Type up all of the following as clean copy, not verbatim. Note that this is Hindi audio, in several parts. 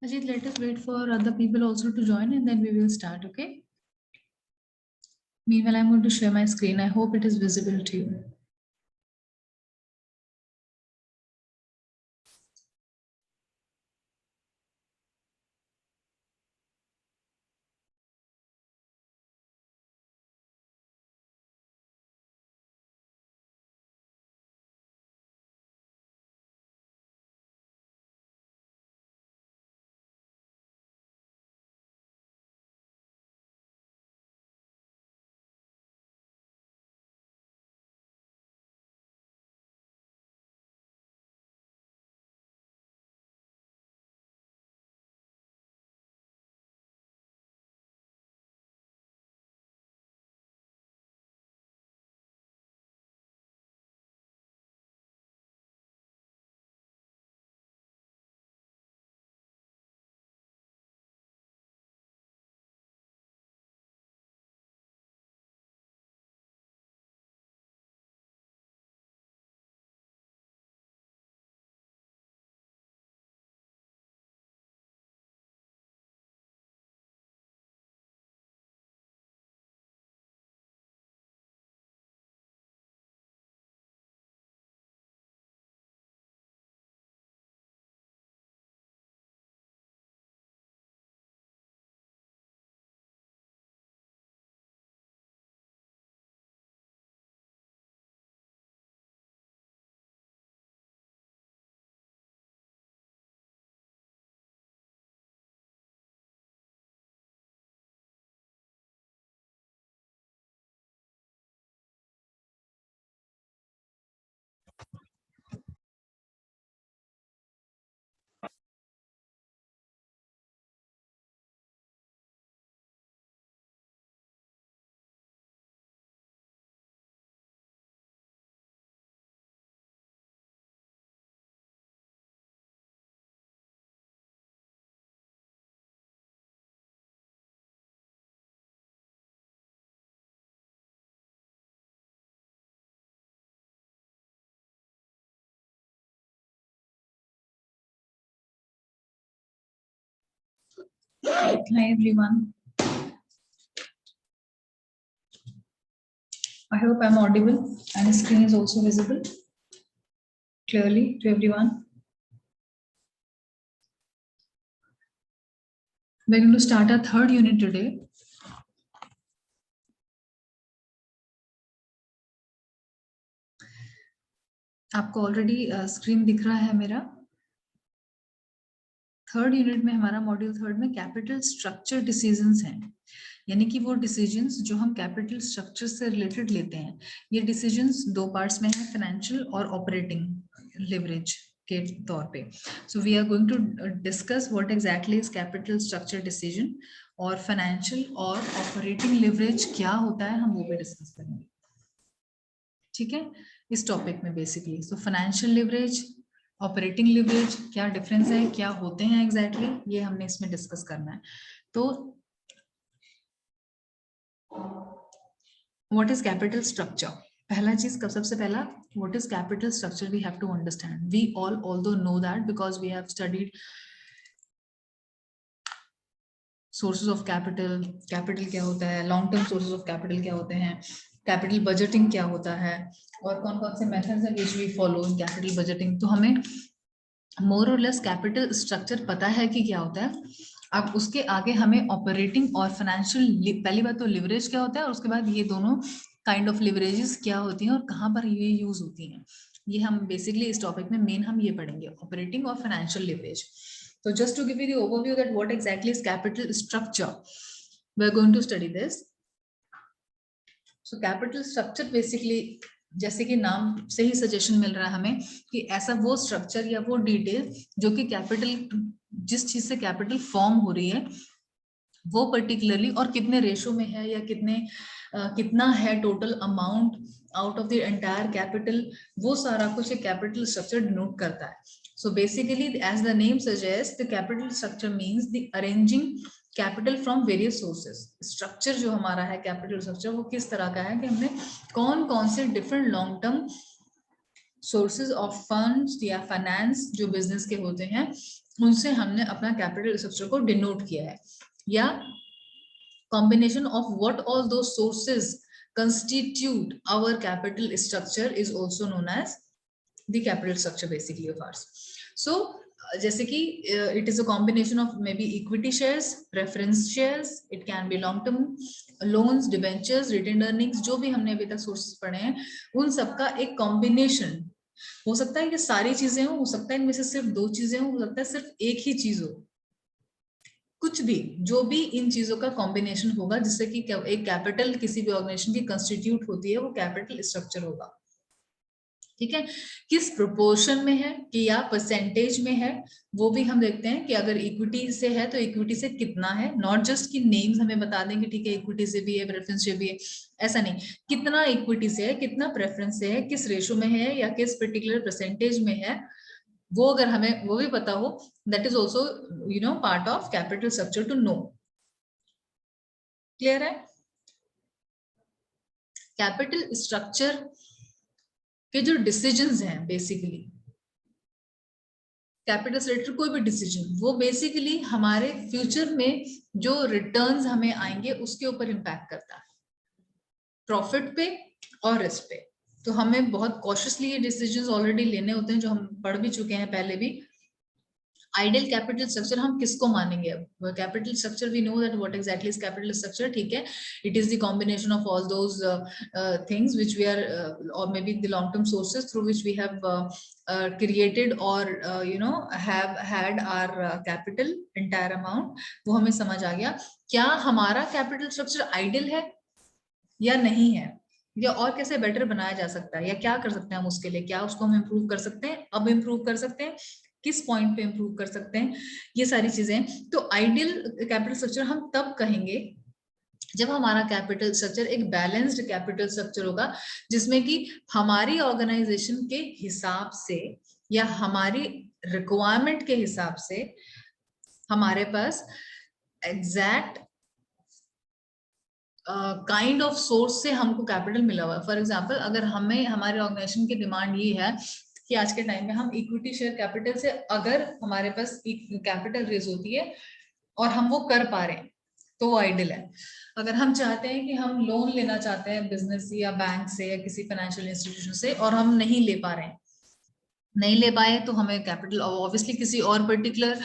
Ajit, let us wait for other people also to join and then we will start, okay? Meanwhile, I'm going to share my screen. I hope it is visible to you. Hi everyone. I hope I'm audible and the screen is also visible clearly to everyone. We're going to start our third unit today. आपको ऑलरेडी स्क्रीन दिख रहा है मेरा। थर्ड यूनिट में हमारा मॉड्यूल थर्ड में कैपिटल स्ट्रक्चर डिसीजंस हैं, यानी कि वो डिसीजंस जो हम कैपिटल स्ट्रक्चर से रिलेटेड लेते हैं। ये डिसीजंस दो पार्ट्स में है, फाइनेंशियल और ऑपरेटिंग लिवरेज के तौर पे। So we are going to discuss what exactly is capital structure decision, और फाइनेंशियल और ऑपरेटिंग लिवरेज क्या होता है हम वो भी डिस्कस करेंगे। ठीक है, इस टॉपिक में basically so financial leverage, operating leverage, क्या डिफरेंस है, क्या होते हैं एग्जैक्टली, ये हमने इसमें डिस्कस करना है। तो व्हाट इज कैपिटल स्ट्रक्चर? पहला चीज सबसे पहला, what is capital structure we have to understand. We all although know that because we have studied sources of capital, capital क्या होता है, long term sources of capital क्या होते हैं, कैपिटल बजटिंग क्या होता है, और कौन कौन से मेथड्स हैं which we follow in capital budgeting. तो हमें मोर और लेस कैपिटल स्ट्रक्चर पता है कि क्या होता है। अब उसके आगे हमें ऑपरेटिंग और फाइनेंशियल, पहली बात तो लिवरेज क्या होता है और उसके बाद ये दोनों काइंड ऑफ लिवरेजेस क्या होती हैं और कहाँ पर ये यूज होती हैं, ये हम बेसिकली इस टॉपिक में मेन हम ये पढ़ेंगे, ऑपरेटिंग और financial leverage. So just to give you the overview that what exactly is capital structure, we are going to study this. So capital structure basically, जैसे कि नाम से ही सजेशन मिल रहा है हमें कि ऐसा वो स्ट्रक्चर या वो डिटेल जो कि कैपिटल, जिस चीज से कैपिटल फॉर्म हो रही है वो पर्टिकुलरली और कितने रेशो में है या कितना है total amount out of the entire capital, वो सारा कुछ एक कैपिटल स्ट्रक्चर डिनोट करता है। So basically, as the name suggests, the capital structure means the arranging capital from various sources. Structure जो हमारा है कैपिटल स्ट्रक्चर वो किस तरह का है कि हमने कौन कौन से different long term sources of funds या फाइनेंस जो बिजनेस के होते हैं उनसे हमने अपना कैपिटल स्ट्रक्चर को डिनोट किया है, या combination of what all those sources constitute our capital structure is also known as the capital structure basically of ours. So जैसे कि it is a combination of maybe equity shares, preference shares, it can be long term loans, debentures, retained earnings, जो भी हमने अभी तक सोर्सेस पढ़े हैं उन सबका एक कॉम्बिनेशन हो सकता है कि सारी चीजें हो सकता है इनमें से सिर्फ 2 चीजें हो सकता है सिर्फ एक ही चीज हो, कुछ भी जो भी इन चीजों का कॉम्बिनेशन होगा जिससे कि एक कैपिटल किसी भी ऑर्गेनाइजेशन की कंस्टिट्यूट होती है वो कैपिटल स्ट्रक्चर होगा। ठीक है, किस प्रोपोर्शन में है कि या परसेंटेज में है वो भी हम देखते हैं कि अगर इक्विटी से है तो इक्विटी से कितना है, नॉट जस्ट कि नेम्स हमें बता देंगे ठीक है इक्विटी से भी है प्रेफरेंस से भी है, ऐसा नहीं, कितना इक्विटी से है, कितना प्रेफरेंस से है, किस रेशो में है या किस पर्टिकुलर परसेंटेज में है, वो अगर हमें वो भी पता हो, that is also part of capital structure to know. Clear है? कैपिटल स्ट्रक्चर के जो डिसीजंस हैं बेसिकली, कैपिटल स्ट्रक्चर कोई भी डिसीजन वो बेसिकली हमारे फ्यूचर में जो रिटर्न्स हमें आएंगे उसके ऊपर इम्पैक्ट करता है, प्रॉफिट पे और रिस्क पे। तो हमें बहुत कॉशियसली ये डिसीजंस ऑलरेडी लेने होते हैं जो हम पढ़ भी चुके हैं पहले भी। आइडियल कैपिटल स्ट्रक्चर हम किसको मानेंगे? Capital structure we know that what exactly is capital structure, ठीक है, it is the combination of all those things which we are और may be the long term sources through which we have created or have had our capital entire amount, वो हमें समझ आ गया। क्या हमारा कैपिटल स्ट्रक्चर आइडियल है या नहीं है, या और कैसे बेटर बनाया जा सकता है, या क्या कर सकते हैं हम उसके लिए, क्या उसको हम इम्प्रूव कर सकते हैं, अब इम्प्रूव कर सकते हैं, किस पॉइंट पे इम्प्रूव कर सकते हैं, ये सारी चीजें। तो आइडियल कैपिटल स्ट्रक्चर हम तब कहेंगे जब हमारा कैपिटल स्ट्रक्चर एक बैलेंस्ड कैपिटल स्ट्रक्चर होगा जिसमें कि हमारी ऑर्गेनाइजेशन के हिसाब से या हमारी रिक्वायरमेंट के हिसाब से हमारे पास एग्जैक्ट काइंड ऑफ सोर्स से हमको कैपिटल मिला हुआ है। फॉर एग्जांपल अगर हमें हमारे ऑर्गेनाइजेशन की डिमांड ये है कि आज के टाइम में हम इक्विटी शेयर कैपिटल से अगर हमारे पास कैपिटल रेज होती है और हम वो कर पा रहे हैं तो वो आइडियल है। अगर हम चाहते हैं कि हम लोन लेना चाहते हैं बिजनेस या बैंक से या किसी फाइनेंशियल इंस्टीट्यूशन से और हम नहीं ले पा रहे हैं, नहीं ले पाए तो हमें कैपिटल ऑब्वियसली किसी और पर्टिकुलर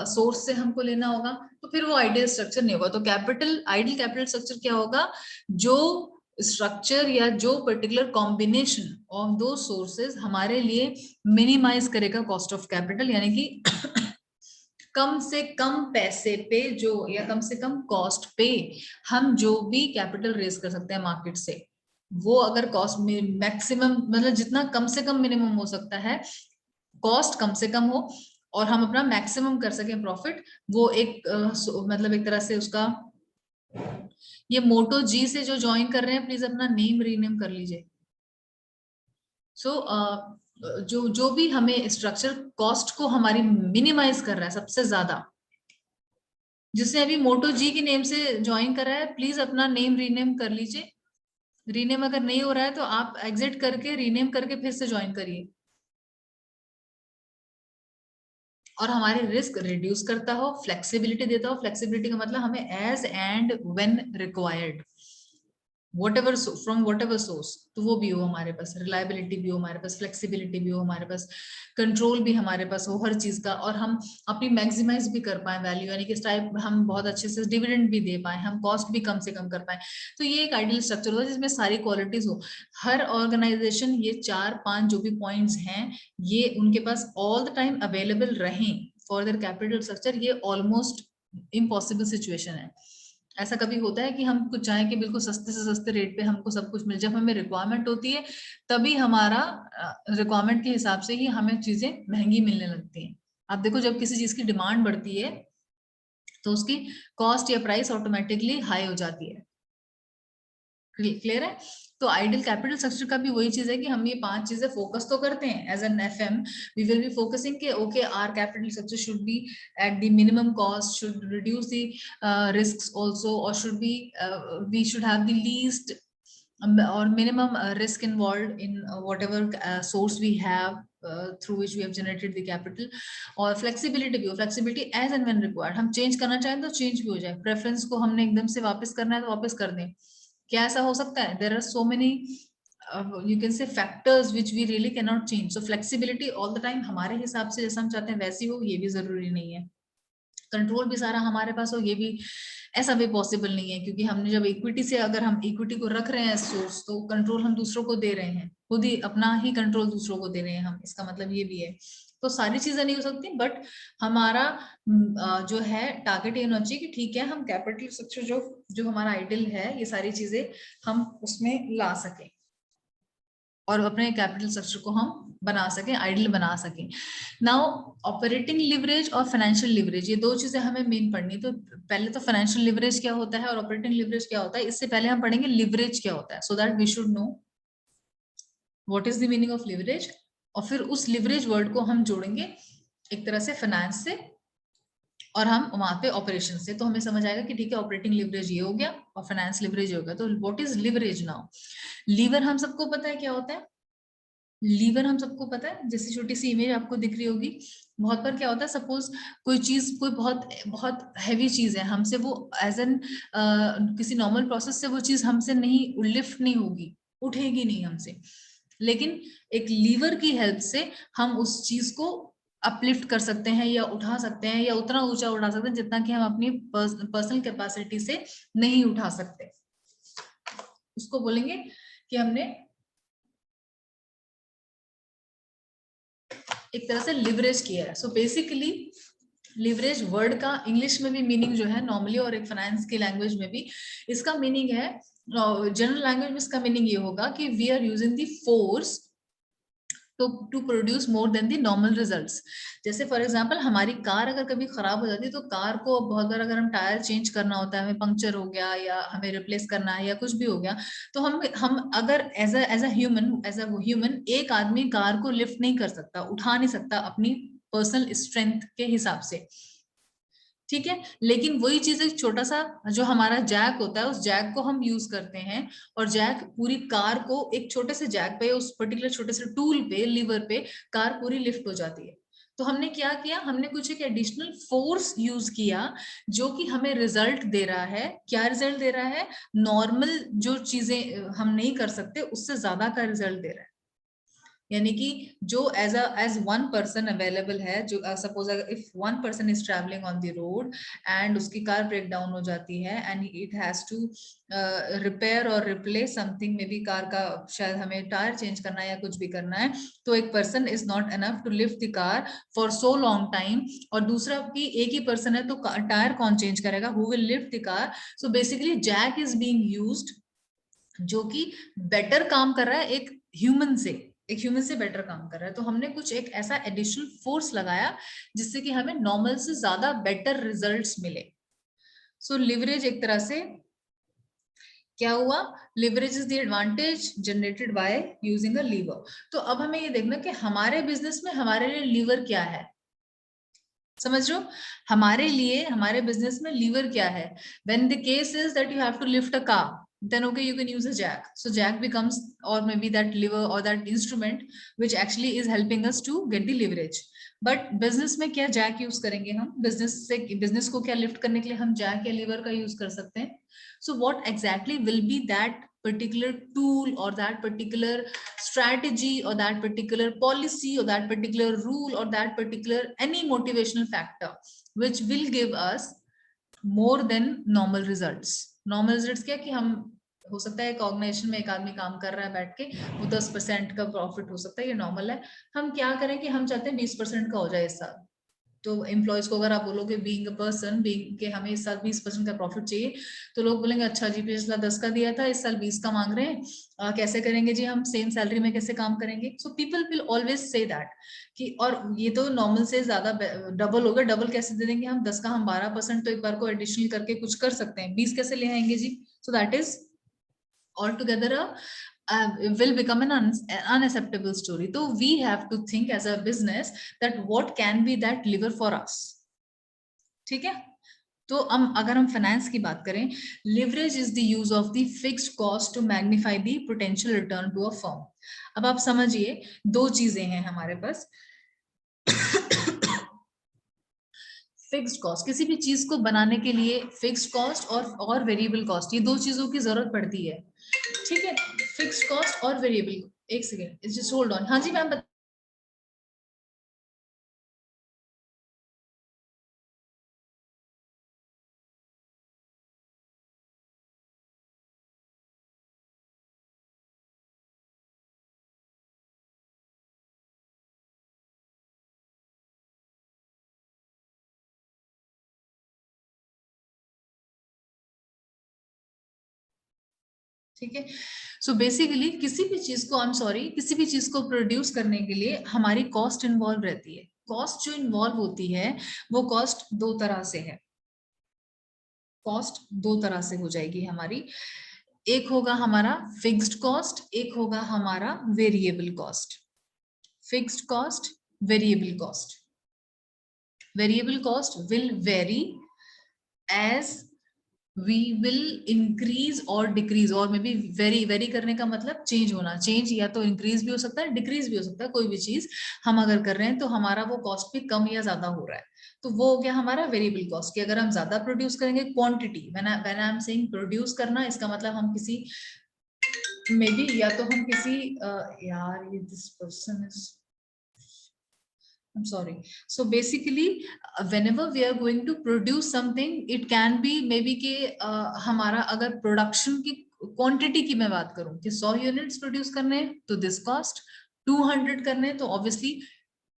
सोर्स से हमको लेना होगा, तो फिर वो आइडियल स्ट्रक्चर नहीं होगा। तो आइडियल कैपिटल स्ट्रक्चर क्या होगा? जो स्ट्रक्चर या जो पर्टिकुलर कॉम्बिनेशन ऑफ दो सोर्सेज हमारे लिए मिनिमाइज करेगा कॉस्ट ऑफ कैपिटल, यानी कि कम से कम पैसे पे जो या कम से कम कॉस्ट पे हम जो भी कैपिटल रेज कर सकते हैं मार्केट से, वो अगर कॉस्ट मैक्सिमम मतलब जितना कम से कम मिनिमम हो सकता है, कॉस्ट कम से कम हो और हम अपना मैक्सिमम कर सकें प्रॉफिट, वो एक मतलब एक तरह से उसका, ये मोटो जी से जो ज्वाइन कर रहे हैं प्लीज अपना नेम रीनेम कर लीजिए। सो जो भी हमें स्ट्रक्चर कॉस्ट को हमारी मिनिमाइज कर रहा है सबसे ज्यादा, जिसने अभी मोटो जी के नेम से ज्वाइन करा है प्लीज अपना नेम रीनेम कर लीजिए। रीनेम अगर नहीं हो रहा है तो आप एग्जिट करके रीनेम करके फिर से ज्वाइन करिए, और हमारे रिस्क रिड्यूस करता हो, फ्लेक्सिबिलिटी देता हो। फ्लेक्सिबिलिटी का मतलब हमें as and when required whatever from whatever source, तो वो भी हो हमारे पास, रिलायबिलिटी भी हो हमारे पास, फ्लेक्सिबिलिटी भी हो हमारे पास, कंट्रोल भी हमारे पास हो हर चीज का, और हम अपनी मैक्सिमाइज भी कर पाए वैल्यू, यानी कि इस टाइप हम बहुत अच्छे से डिविडेंड भी दे पाए, हम कॉस्ट भी कम से कम कर पाए। तो ये एक आइडियल स्ट्रक्चर होता है जिसमें सारी क्वालिटीज हो। हर ऑर्गेनाइजेशन ये 4-5 जो भी पॉइंट्स हैं ये उनके पास ऑल द टाइम अवेलेबल रहें फॉर देयर कैपिटल स्ट्रक्चर, ये ऑलमोस्ट इम्पॉसिबल सिचुएशन है। ऐसा कभी होता है कि हम कुछ चाहें कि बिल्कुल सस्ते से सस्ते रेट पे हमको सब कुछ मिल, जब हमें रिक्वायरमेंट होती है तभी हमारा रिक्वायरमेंट के हिसाब से ही हमें चीजें महंगी मिलने लगती हैं। आप देखो जब किसी चीज की डिमांड बढ़ती है तो उसकी कॉस्ट या प्राइस ऑटोमेटिकली हाई हो जाती है। क्लियर है? तो आइडियल कैपिटल स्ट्रक्चर का भी वही चीज है कि हम ये 5 चीजें फोकस तो करते हैं as an FM, we will be focusing के okay our capital structure should be at the minimum cost, should reduce the risks also, और should be we should have the least or minimum risk involved in whatever source we have through which we have generated the capital. और flexibility भी हो, flexibility as and when required, हम change करना चाहें तो change भी हो जाए, preference को हमने एकदम से वापस करना है तो वापस कर दें, क्या ऐसा हो सकता है? There are so many you can say factors which we really cannot change. So flexibility all the time हमारे हिसाब से जैसा हम चाहते हैं वैसी हो, ये भी जरूरी नहीं है. कंट्रोल भी सारा हमारे पास हो, ये भी ऐसा भी पॉसिबल नहीं है, क्योंकि हमने जब इक्विटी से, अगर हम इक्विटी को रख रहे हैं सोर्स, तो कंट्रोल हम दूसरों को दे रहे हैं, खुद ही अपना ही कंट्रोल दूसरों को दे रहे हैं हम, इसका मतलब ये भी है. तो सारी चीजें नहीं हो सकती, बट हमारा जो है टारगेट ये होना चाहिए कि ठीक है हम कैपिटल स्ट्रक्चर जो हमारा आइडियल है, ये सारी चीजें हम उसमें ला सके और अपने कैपिटल स्ट्रक्चर को हम बना सके, आइडियल बना सके. नाउ ऑपरेटिंग लिवरेज और फाइनेंशियल लिवरेज, ये दो चीजें हमें मेन पढ़नी. तो पहले तो फाइनेंशियल लिवरेज क्या होता है और ऑपरेटिंग लिवरेज क्या होता है, इससे पहले हम पढ़ेंगे लिवरेज क्या होता है, so that we should know what is the meaning of leverage. और फिर उस लिवरेज वर्ड को हम जोड़ेंगे एक तरह से फाइनेंस से और हम वहां पे ऑपरेशन से, तो हमें समझ आएगा कि ठीक है ऑपरेटिंग लिवरेज ये हो गया और फाइनेंस लिवरेज हो गया. तो what is leverage now? Lever हम सबको पता है क्या होता है. लीवर हम सबको पता है, जैसी छोटी सी इमेज आपको दिख रही होगी. बहुत बार क्या होता है, सपोज कोई चीज, कोई बहुत बहुत हैवी चीज है, हमसे वो एज एन किसी नॉर्मल प्रोसेस से वो चीज हमसे नहीं लिफ्ट नहीं होगी, उठेगी नहीं हमसे, लेकिन एक लीवर की हेल्प से हम उस चीज को अपलिफ्ट कर सकते हैं या उठा सकते हैं, या उतना ऊंचा उठा सकते हैं जितना कि हम अपनी पर्सनल कैपेसिटी से नहीं उठा सकते. उसको बोलेंगे कि हमने एक तरह से लिवरेज किया है. सो बेसिकली लिवरेज वर्ड का इंग्लिश में भी मीनिंग जो है नॉर्मली, और एक फाइनेंस की लैंग्वेज में भी इसका मीनिंग है, जनरल लैंग्वेज में इसका मीनिंग ये होगा कि we are using the force to produce more than the normal results. जैसे फॉर एग्जांपल हमारी कार अगर कभी खराब हो जाती है, तो कार को बहुत बार अगर हम टायर चेंज करना होता है, हमें पंक्चर हो गया या हमें रिप्लेस करना है या कुछ भी हो गया, तो हम अगर एज अ ह्यूमन एक आदमी कार को लिफ्ट नहीं कर सकता, उठा नहीं सकता अपनी पर्सनल स्ट्रेंथ के हिसाब से, ठीक है. लेकिन वही चीज एक छोटा सा जो हमारा जैक होता है, उस जैक को हम यूज करते हैं, और जैक पूरी कार को एक छोटे से जैक पे, उस पर्टिकुलर छोटे से टूल पे, लीवर पे कार पूरी लिफ्ट हो जाती है. तो हमने क्या किया, हमने कुछ एक एडिशनल फोर्स यूज किया जो कि हमें रिजल्ट दे रहा है. क्या रिजल्ट दे रहा है? नॉर्मल जो चीजें हम नहीं कर सकते उससे ज्यादा का रिजल्ट दे रहा है. यानी कि जो एज वन पर्सन अवेलेबल है, जो suppose if one person is travelling on the road and उसकी कार ब्रेक डाउन हो जाती है and it has to repair और replace something, maybe car का शायद हमें टायर चेंज करना है या कुछ भी करना है, तो एक person is not enough to lift the car for so long time. और दूसरा कि एक ही पर्सन है, तो टायर कौन चेंज करेगा, who will lift the car? So basically jack is being used, जो कि बेटर काम कर रहा है एक ह्यूमन से, एक ह्यूमन से बेटर काम कर रहा है. तो हमने कुछ एक ऐसा एडिशनल फोर्स लगाया जिससे कि हमें नॉर्मल से ज्यादा बेटर रिजल्ट्स मिले. सो लिवरेज एक तरह से क्या हुआ, leverage is the advantage generated by using a lever. तो अब हमें ये देखना कि हमारे बिजनेस में हमारे लिए लीवर क्या है. समझ रहे हो, हमारे लिए हमारे बिजनेस में लीवर क्या है. When the case is that you have to lift a car, then okay you can use a jack. So jack becomes, or maybe that lever or that instrument which actually is helping us to get the leverage. But business में क्या jack use करेंगे हम, business को क्या lift करने के लिए हम jack या lever का use कर सकते हैं. So what exactly will be that particular tool or that particular strategy or that particular policy or that particular rule or that particular any motivational factor which will give us more than normal results. Normal results क्या कि हम, हो सकता है एक ऑर्गेनाइजेशन में एक आदमी काम कर रहा है बैठ के, वो 10% का प्रॉफिट हो सकता है, ये नॉर्मल है. हम क्या करें कि हम चाहते हैं 20% का हो जाए इस साल. तो एम्प्लॉयज को अगर आप बोलोगे बीइंग अ पर्सन, बीइंग के हमें इस साल 20% का प्रॉफिट चाहिए, तो लोग बोलेंगे अच्छा जी पिछला 10 का दिया था, इस साल 20 का मांग रहे हैं, कैसे करेंगे जी, हम सेम सैलरी में कैसे काम करेंगे. So people will always say that कि, और ये तो नॉर्मल से ज्यादा डबल होगा, डबल कैसे दे देंगे हम, 10 का हम 12% तो एक बार को एडिशनल करके कुछ कर सकते हैं, 20 कैसे ले आएंगे जी. So that is altogether will become an unacceptable story. So we have to think as a business that what can be that lever for us. ठीक है. तो अगर हम फाइनेंस की बात करें, leverage is the use of the fixed cost to magnify the potential return to a firm. अब आप समझिए, दो चीजें हैं हमारे पास। फिक्स्ड कॉस्ट, किसी भी चीज को बनाने के लिए फिक्स्ड कॉस्ट और वेरिएबल कॉस्ट, ये दो चीजों की जरूरत पड़ती है, ठीक है। फिक्स्ड कॉस्ट और वेरिएबल, एक सेकेंड जस्ट होल्ड ऑन। हाँ जी मैम। ठीक है, सो बेसिकली किसी भी चीज को, आई एम सॉरी, किसी भी चीज को प्रोड्यूस करने के लिए हमारी कॉस्ट इन्वॉल्व रहती है। कॉस्ट जो इन्वॉल्व होती है वो कॉस्ट दो तरह से है, कॉस्ट दो तरह से हो जाएगी हमारी। एक होगा हमारा फिक्स्ड कॉस्ट, एक होगा हमारा variable cost. Fixed cost, variable cost. Variable cost will vary as we will increase और डिक्रीज, और मे बी वेरी वेरी करने का मतलब चेंज होना, चेंज या तो इंक्रीज भी हो सकता है, डिक्रीज भी हो सकता है। कोई भी चीज हम अगर कर रहे हैं तो हमारा वो कॉस्ट भी कम या ज्यादा हो रहा है, तो वो हो गया हमारा वेरिएबल कॉस्ट। कि अगर हम ज्यादा प्रोड्यूस करेंगे, quantity, when I am saying produce करना, इसका मतलब हम किसी, मे बी या तो हम किसी यार ये this person is, I'm sorry. So basically, whenever we are going to produce something, it can be maybe कि हमारा अगर प्रोडक्शन की क्वांटिटी की मैं बात करूं कि 100 यूनिट्स प्रोड्यूस करने हैं तो दिस कॉस्ट, 200 करने हैं तो ऑब्वियसली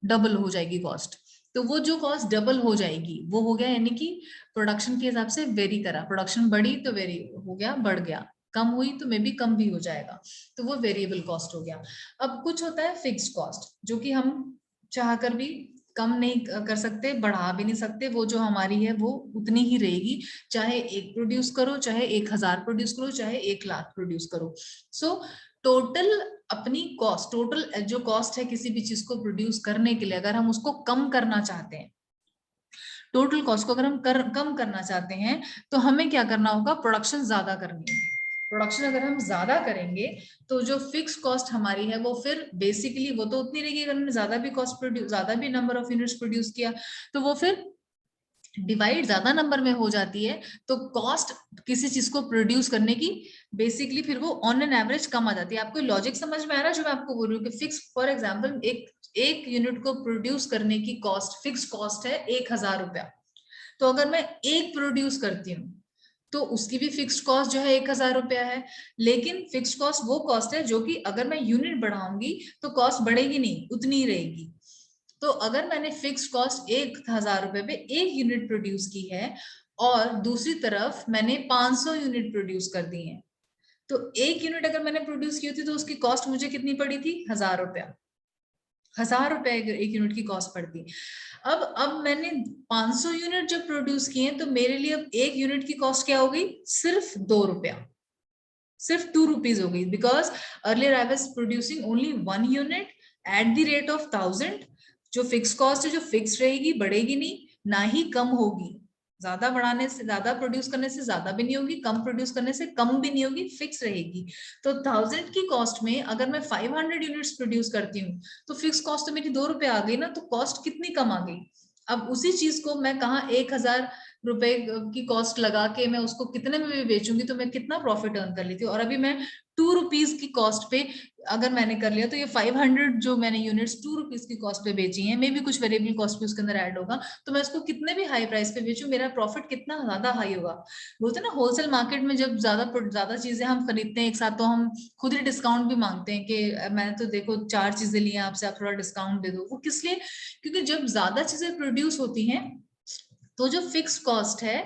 डबल हो जाएगी कॉस्ट। तो वो जो कॉस्ट डबल हो जाएगी वो हो गया, यानी कि प्रोडक्शन के हिसाब से वेरी करा, प्रोडक्शन बढ़ी तो वेरी हो गया, बढ़ गया, कम हुई तो मे बी कम भी हो जाएगा, तो वो वेरिएबल कॉस्ट हो गया। अब कुछ होता है फिक्स्ड कॉस्ट, जो कि हम चाह कर भी कम नहीं कर सकते, बढ़ा भी नहीं सकते, वो जो हमारी है वो उतनी ही रहेगी, चाहे 1 प्रोड्यूस करो, चाहे 1000 प्रोड्यूस करो, चाहे 1 लाख प्रोड्यूस करो। सो टोटल अपनी कॉस्ट, टोटल जो कॉस्ट है किसी भी चीज को प्रोड्यूस करने के लिए, अगर हम उसको कम करना चाहते हैं, टोटल कॉस्ट को अगर हम कम करना चाहते हैं, तो हमें क्या करना होगा, प्रोडक्शन ज्यादा करनी है। प्रोडक्शन अगर हम ज्यादा करेंगे तो जो फिक्स कॉस्ट हमारी है वो फिर बेसिकली वो तो उतनी रहेगी, अगर हमने ज्यादा भी कॉस्ट प्रोड्यूस, ज्यादा भी नंबर ऑफ यूनिट्स प्रोड्यूस किया, तो वो फिर डिवाइड ज्यादा नंबर में हो जाती है, तो कॉस्ट किसी चीज को प्रोड्यूस करने की बेसिकली फिर वो ऑन एन एवरेज कम आ जाती है। आपको लॉजिक समझ में आ रहा है जो मैं आपको बोल रही हूँ कि फिक्स, फॉर एग्जाम्पल एक यूनिट को प्रोड्यूस करने की कॉस्ट, फिक्स कॉस्ट है 1000 रुपया, तो अगर मैं एक प्रोड्यूस करती हूँ तो उसकी भी फिक्स्ड कॉस्ट जो है 1000 रुपया है। लेकिन फिक्स्ड कॉस्ट वो कॉस्ट है जो कि अगर मैं यूनिट बढ़ाऊंगी तो कॉस्ट बढ़ेगी नहीं, उतनी ही रहेगी। तो अगर मैंने फिक्स्ड कॉस्ट 1000 रुपए पे एक यूनिट प्रोड्यूस की है और दूसरी तरफ मैंने 500 यूनिट प्रोड्यूस कर दी है, तो एक यूनिट अगर मैंने प्रोड्यूस की थी तो उसकी कॉस्ट मुझे कितनी पड़ी थी, 1000 रुपया। 1000 रुपए एक यूनिट की कॉस्ट पड़ती। अब मैंने 500 यूनिट जब प्रोड्यूस किए तो मेरे लिए अब एक यूनिट की कॉस्ट क्या हो गई, सिर्फ 2 रुपया, सिर्फ 2 रुपीज हो गई, because earlier I was producing only 1 unit at the rate of 1000। जो फिक्स कॉस्ट है, जो फिक्स रहेगी, बढ़ेगी नहीं, ना ही कम होगी। ज्यादा बढ़ाने से, ज्यादा प्रोड्यूस करने से ज्यादा भी नहीं होगी, कम प्रोड्यूस करने से कम भी नहीं होगी, फिक्स रहेगी। तो 1000 की कॉस्ट में अगर मैं 500 यूनिट्स प्रोड्यूस करती हूँ तो फिक्स कॉस्ट तो मेरी 2 रुपए आ गई ना, तो कॉस्ट कितनी कम आ गई। अब उसी चीज को मैं कहा 1000 रुपए की कॉस्ट लगा के मैं उसको कितने में भी बेचूंगी तो मैं कितना प्रॉफिट अर्न कर लेती हूँ। और अभी मैं 2 रुपीज की कॉस्ट पे अगर मैंने कर लिया तो ये 500 जो मैंने यूनिट्स 2 रुपीज की कॉस्ट पे बेची हैं, मे भी कुछ वेरिएबल कॉस्ट भी उसके अंदर ऐड होगा, तो मैं उसको कितने भी हाई प्राइस पे बेचूं, मेरा प्रॉफिट कितना ज्यादा हाई होगा। बोलते हैं ना, होलसेल मार्केट में जब ज्यादा चीजें हम खरीदते हैं एक साथ, तो हम खुद ही डिस्काउंट भी मांगते हैं कि मैंने तो देखो 4 चीजें ली हैं आपसे, आप थोड़ा डिस्काउंट दे दो। वो किस लिए, क्योंकि जब ज्यादा चीजें प्रोड्यूस होती हैं तो जो फिक्स कॉस्ट है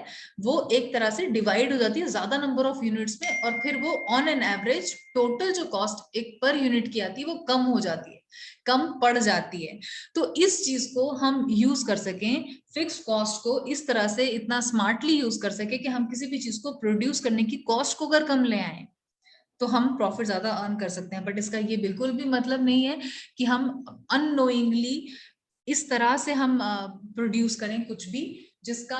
वो एक तरह से डिवाइड हो जाती है ज्यादा नंबर ऑफ यूनिट्स में, और फिर वो ऑन एन एवरेज टोटल जो कॉस्ट एक पर यूनिट की आती है वो कम हो जाती है, कम पड़ जाती है। तो इस चीज को हम यूज कर सकें, फिक्स कॉस्ट को इस तरह से इतना स्मार्टली यूज कर सके कि हम किसी भी चीज को प्रोड्यूस करने की कॉस्ट को अगर कम ले आए तो हम प्रॉफिट ज्यादा अर्न कर सकते हैं। बट इसका ये बिल्कुल भी मतलब नहीं है कि हम अननोइंगली इस तरह से हम प्रोड्यूस करें कुछ भी, जिसका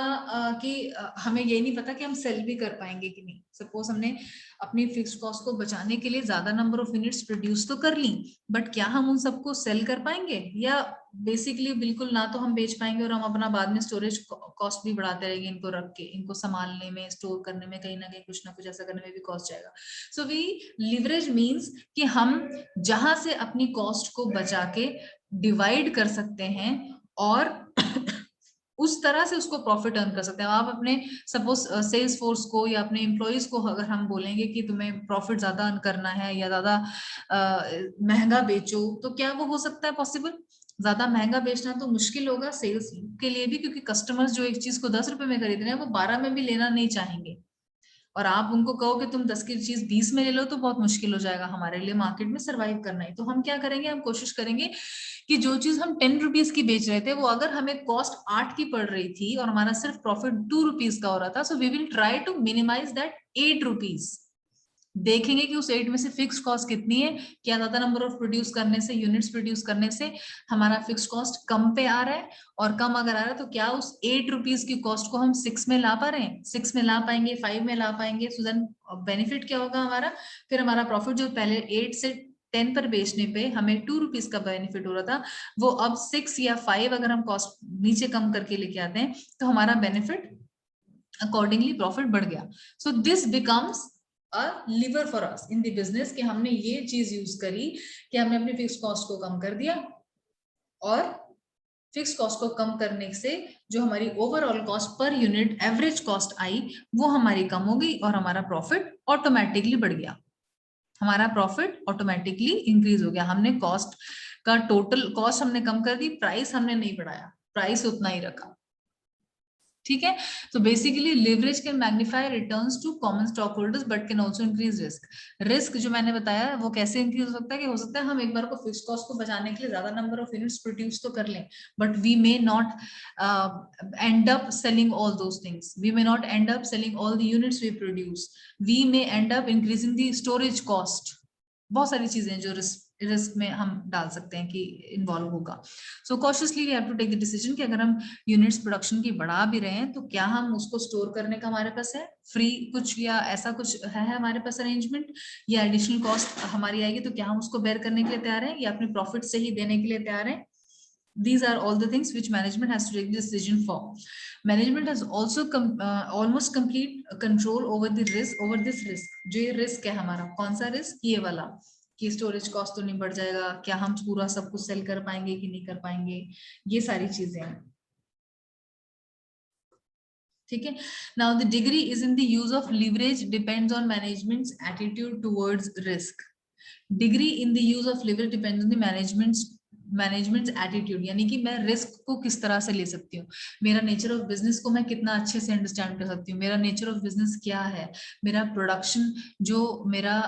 हमें ये नहीं पता कि हम सेल भी कर पाएंगे कि नहीं। सपोज हमने अपनी फिक्स्ड कॉस्ट को बचाने के लिए ज्यादा नंबर ऑफ यूनिट्स प्रोड्यूस तो कर ली, बट क्या हम उन सबको सेल कर पाएंगे, या बेसिकली बिल्कुल ना तो हम बेच पाएंगे और हम अपना बाद में स्टोरेज कॉस्ट भी बढ़ाते रहेंगे, इनको रख के, इनको संभालने में, स्टोर करने में, कहीं ना कहीं कुछ ना कुछ ऐसा करने में भी कॉस्ट जाएगा। सो वी लिवरेज मीन्स कि हम जहां से अपनी कॉस्ट को बचा के डिवाइड कर सकते हैं और उस तरह से उसको प्रॉफिट अर्न कर सकते हैं। आप अपने सपोज सेल्स फोर्स को या अपने एम्प्लॉयज को अगर हम बोलेंगे कि तुम्हें प्रॉफिट ज्यादा अर्न करना है या ज्यादा महंगा बेचो, तो क्या वो हो सकता है पॉसिबल? ज्यादा महंगा बेचना तो मुश्किल होगा सेल्स के लिए भी, क्योंकि कस्टमर्स जो एक चीज को 10 रुपए में खरीद रहे हैं वो 12 में भी लेना नहीं चाहेंगे। और आप उनको कहो कि तुम 10 की चीज 20 में ले लो तो बहुत मुश्किल हो जाएगा हमारे लिए मार्केट में सरवाइव करना ही। तो हम क्या करेंगे, हम कोशिश करेंगे कि जो चीज हम 10 रुपीज की बेच रहे थे वो अगर हमें कॉस्ट 8 की पड़ रही थी और हमारा सिर्फ प्रॉफिट 2 रुपीज का हो रहा था, so we will try to minimize that 8 rupees. देखेंगे कि उस 8 में से फिक्स कॉस्ट कितनी है, क्या ज्यादा नंबर ऑफ प्रोड्यूस करने से, यूनिट्स प्रोड्यूस करने से हमारा फिक्स कॉस्ट कम पे आ रहा है, और कम अगर आ रहा है तो क्या उस 8 रुपीज की कॉस्ट को हम 6 में ला पा रहे हैं, 6 में ला पाएंगे, 5 में ला पाएंगे। सो देन बेनिफिट क्या होगा हमारा, फिर हमारा प्रॉफिट जो पहले 8 से 10 पर बेचने पे हमें 2 रुपीज का बेनिफिट हो रहा था, वो अब 6 या 5 अगर हम कॉस्ट नीचे कम करके लेके आते हैं तो हमारा बेनिफिट अकॉर्डिंगली प्रॉफिट बढ़ गया। So this becomes a lever for us in the business, कि हमने ये चीज यूज करी कि हमने अपनी फिक्स कॉस्ट को कम कर दिया, और फिक्स कॉस्ट को कम करने से जो हमारी overall cost per unit average cost आई वो हमारी कम हो गई और हमारा प्रॉफिट ऑटोमेटिकली बढ़ गया, हमारा प्रॉफिट ऑटोमेटिकली इंक्रीज हो गया। हमने कॉस्ट का टोटल कॉस्ट हमने कम कर दी, प्राइस हमने नहीं बढ़ाया, प्राइस उतना ही रखा। ठीक है, तो basically leverage can magnify returns to common stock holders but can also increase risk. Risk जो मैंने बताया वो कैसे इंक्रीज हो सकता है, कि हो सकता है हम एक बार को फिक्स कॉस्ट को बचाने के लिए ज्यादा नंबर ऑफ यूनिट्स प्रोड्यूस तो कर लें, but we may not end up selling all those things, we may not end up selling all the units we produce, we may end up increasing the storage cost. बहुत सारी चीजें जो रिस्क में हम डाल सकते हैं कि इन्वॉल्व होगा। So cautiously we have to take the decision कि अगर हम यूनिट्स प्रोडक्शन की बढ़ा भी रहे हैं तो क्या हम उसको स्टोर करने का हमारे पास है फ्री कुछ, या ऐसा कुछ है हमारे पास अरेंजमेंट, या एडिशनल कॉस्ट हमारी आएगी तो क्या हम उसको बेयर करने के लिए तैयार हैं, या अपने प्रॉफिट से ही देने के लिए तैयार हैं। These are all the things which management has to take the decision for. Management has also almost complete control over the risk, over this risk. जो ये risk है हमारा, कौन सा risk, ये वाला, कि स्टोरेज कॉस्ट तो नहीं बढ़ जाएगा, क्या हम पूरा सब कुछ सेल कर पाएंगे कि नहीं कर पाएंगे, ये सारी चीजें हैं। ठीक है, now the degree is in the use of leverage depends on managements attitude towards risk. Degree in the use of leverage depends on the managements attitude, यानी कि मैं रिस्क को किस तरह से ले सकती हूँ, मेरा नेचर ऑफ बिजनेस को मैं कितना अच्छे से अंडरस्टैंड कर सकती हूँ, मेरा नेचर ऑफ बिजनेस क्या है, मेरा प्रोडक्शन जो मेरा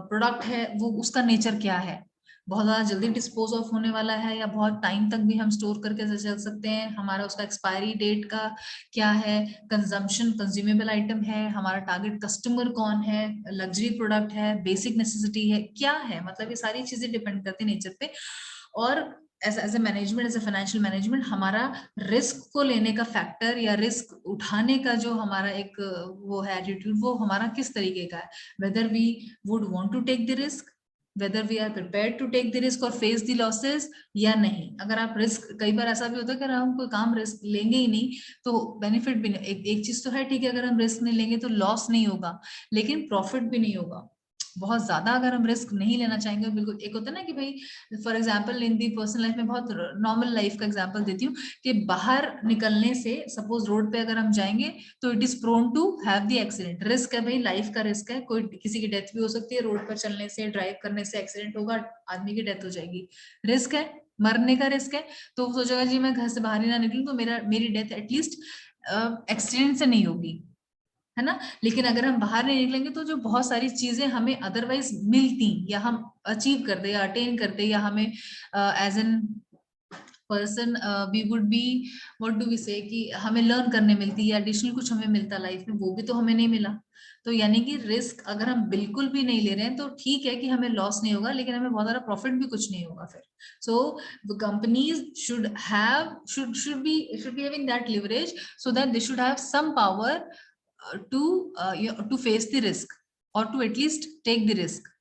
प्रोडक्ट है वो उसका नेचर क्या है, बहुत ज्यादा जल्दी डिस्पोज ऑफ होने वाला है या बहुत टाइम तक भी हम स्टोर करके चल सकते हैं, हमारा उसका एक्सपायरी डेट का क्या है, कंजम्पशन कंज्यूमेबल आइटम है, हमारा टारगेट कस्टमर कौन है, लग्जरी प्रोडक्ट है, बेसिक नेसेसिटी है, क्या है, मतलब ये सारी चीजें डिपेंड करती है नेचर पे। और as a management, as a financial management, हमारा रिस्क को लेने का फैक्टर या रिस्क उठाने का जो हमारा एक वो है एटीट्यूड, वो हमारा किस तरीके का है, whether we would want to take the risk, whether we are prepared to take the risk or face the losses या नहीं। अगर आप रिस्क, कई बार ऐसा भी होता है कि अगर हम कोई काम रिस्क लेंगे ही नहीं तो बेनिफिट भी नहीं, एक चीज तो है ठीक है, अगर हम रिस्क नहीं लेंगे तो लॉस नहीं होगा लेकिन प्रॉफिट भी नहीं होगा। बहुत ज्यादा अगर हम रिस्क नहीं लेना चाहेंगे, बिल्कुल, एक होता है ना कि भाई for example in the personal life में, बहुत नॉर्मल लाइफ का एग्जांपल देती हूँ, कि बाहर निकलने से सपोज रोड पे अगर हम जाएंगे तो it is prone to have the accident, risk है भाई, लाइफ का रिस्क है, कोई किसी की डेथ भी हो सकती है, रोड पर चलने से, ड्राइव करने से एक्सीडेंट होगा, आदमी की डेथ हो जाएगी, रिस्क है, मरने का रिस्क है। तो वो सोचेगा जी मैं घर से बाहर ही ना निकलूं तो मेरी डेथ एटलीस्ट एक्सीडेंट से नहीं होगी, है ना। लेकिन अगर हम बाहर नहीं निकलेंगे तो जो बहुत सारी चीजें हमें अदरवाइज मिलती या हम अचीव करते या अटेन करते या हमें as an person we would be, what do we say, कि हमें लर्न करने मिलती है, एडिशनल कुछ हमें मिलता लाइफ में, वो भी तो हमें नहीं मिला। तो यानी कि रिस्क अगर हम बिल्कुल भी नहीं ले रहे हैं तो ठीक है कि हमें लॉस नहीं होगा, लेकिन हमें बहुत सारा प्रॉफिट भी कुछ नहीं होगा फिर। सो companies should be having that leverage so that they should have some power to face the risk or to at least take the risk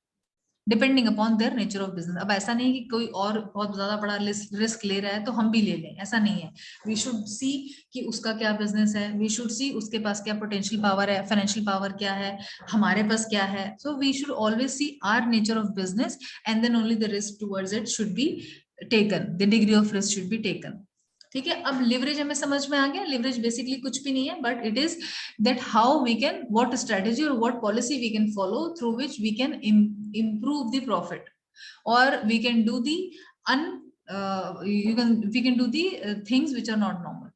depending upon their nature of business. अब ऐसा नहीं कि कोई और बहुत ज्यादा बड़ा रिस्क ले रहा है तो हम भी ले लें, ऐसा नहीं है। वी शुड सी कि उसका क्या बिजनेस है, वी शुड सी उसके पास क्या पोटेंशियल पावर है, फाइनेंशियल पावर क्या है, हमारे पास क्या है। So we should always see our nature of business and then only the risk towards it should be taken, the degree of risk should be taken. ठीक है, अब लिवरेज हमें समझ में आ गया। लिवरेज बेसिकली कुछ भी नहीं है, but it is that how we can, what strategy और what policy we can follow through which we can improve the profit or we can do the we can do the things which are not normal।